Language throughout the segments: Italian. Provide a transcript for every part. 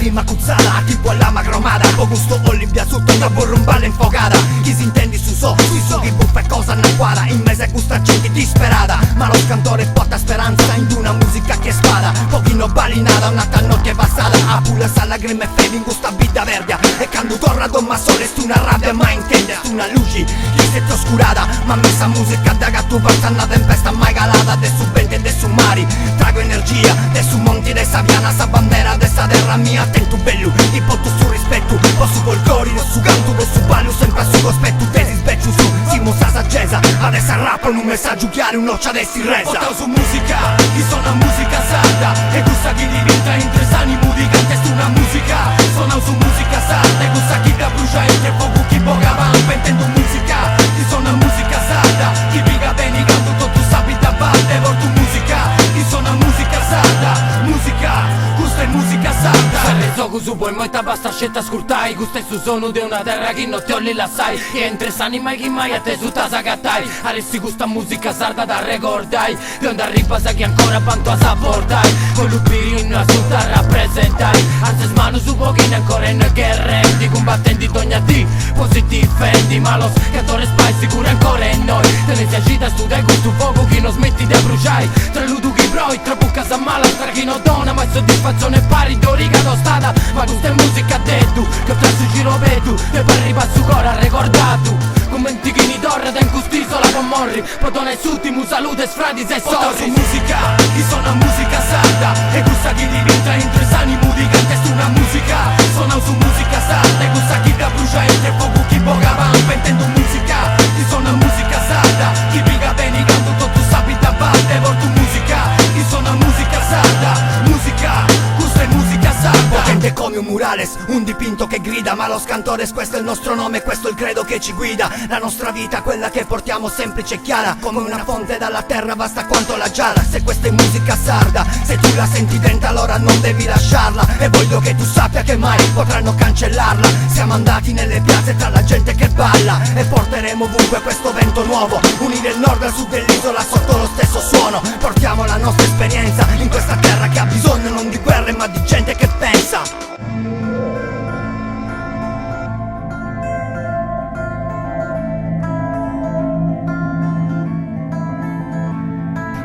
rima cuzzata, tipo alla magromada, con gusto Olimpia sotto una borrumballa infogata. Chi si intendi su chi buffa e cosa non quadra, in mese gusta gente disperata. Ma lo scantore porta speranza in una musica che spada, pochino balinata, una tannotte passata. A pula sa lacrime e fede in questa vita verdia, e quando torna domma sole stu una rabbia ma intende stu una luce che si è oscurata. Ma messa musica da gatto porta una tempesta mai calata, de su venti e de su mari trago energia, de su monti de saviana, sa bandera de sta terra mia. Attento bello, ti porto su rispetto, posso col cori, su canto, su ballo, sempre su cospetto. Te si specchio su, simo sa saggesa, adesso rappano un messaggio chiaro, un'occia adesso in resa. Portao su musica, chi suona musica sarda, e gusta chi diventa in tre sani mudi, canta su una musica. Suonao su musica sarda, e gusta chi da brucia e che fuoco chi boga van, pentendo musica. Chi suona musica sarda, chi piga bene canto tutto sapi da valle, porto musica. Chi suona musica sarda, musica, questa è musica sarda. Se reso su poi molta basta scelta ascoltai, questa è su sono di una terra che non ti olli la sai, e entre sani mai chi mai a te su ta sagattai. Adesso questa musica sarda da ricordai, di onda arriva sa che ancora quanto a saportai, con l'ubiri in una sutta rappresentai. Alza mano su pochino ancora in che rendi, combattenti ogni di così difendi, ma lo scatore spai sicuro ancora in noi. Te ne si agita su dai questo fuoco che non smetti di bruciare, tra ludu chi broi, tra bucca sa mala, tra chi non dona, ma soddisfazione pari d'orica d'ostada. Ma questa è musica detto, che tra su giro vedo, e poi arriva su cora ricordato, commenti chi ni torre da in quest'isola con morri, potone suttimo salute sfradi se Portao su sorri. musica, chi suona musica sarda, e gusta chi diventa in tre sani mudi, canta su una musica. Suonao su musica sarda, e gusta chi da brucia e che fuoco chi boga van, pentendo musica. Chi suona musica sarda, chi piga bene canto tutto sapi da valle, porto musica. Chi suona musica sarda, musica, questa è musica sarda. Potente come un murales, un dipinto che grida, ma lo scantores questo è il nostro nome, questo è il credo che ci guida. La nostra vita, quella che portiamo semplice e chiara, come una fonte dalla terra vasta quanto la giara. Se questa è musica sarda, se tu la senti dentro allora non devi lasciarla, e voglio che tu sappia che mai potranno cancellarla. Siamo andati nelle piazze tra la gente che balla, e porteremo ovunque questo vento nuovo, unire il nord al sud dell'isola sotto lo stesso suono. Portiamo la nostra esperienza in questa terra che ha bisogno non di guerre ma di gente che pensa.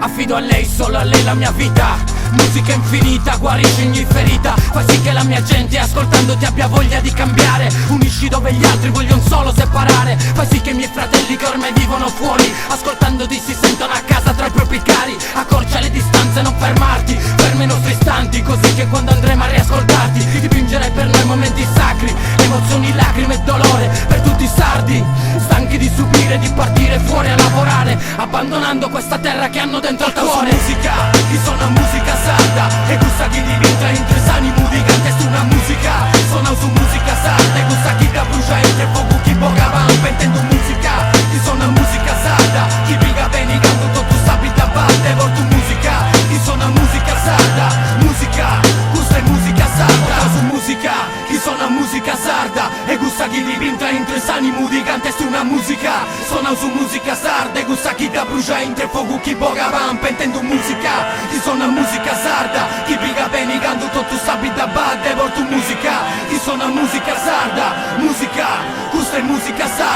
Affido a lei, solo a lei la mia vita, musica infinita, guarisce ogni ferita. Fai sì che la mia gente ascoltandoti abbia voglia di cambiare, unisci dove gli altri vogliono solo separare. Fai sì che i miei fratelli che ormai vivono fuori, ascoltandoti si sentono a casa tra i propri cari. Accorcia le distanze, non fermarti, ferma i nostri istanti, così che quando andremo a riascoltarti dipingerai per noi momenti sacri, emozioni, lacrime e dolore per tutti i sardi, stanchi di subire, di partire fuori a lavorare, abbandonando questa terra che hanno dentro il cuore. Musica, chi suona musica sarda, e gusta chi diventa in tre sani mudi, canta su una musica. Suonao su musica sarda, e gusta chi da brucia e che fuoco chi boga van, pentendo musica. Chi suona musica sarda, chi piga bene canto tutto sapi da valle, porto musica. Chi suona musica sarda, musica, questa è musica sarda. Portao su musica, chi suona musica sarda, e gusta chi diventa in tre sani mudi, canta su una musica. Suonao su musica sarda, e gusta chi da brucia in tre fuoco chi boga van, pentendo musica. Chi suona musica sarda, chi piga bene canto tutto sapi da valle, porto musica. Chi suona musica sarda, musica, questa è musica sarda.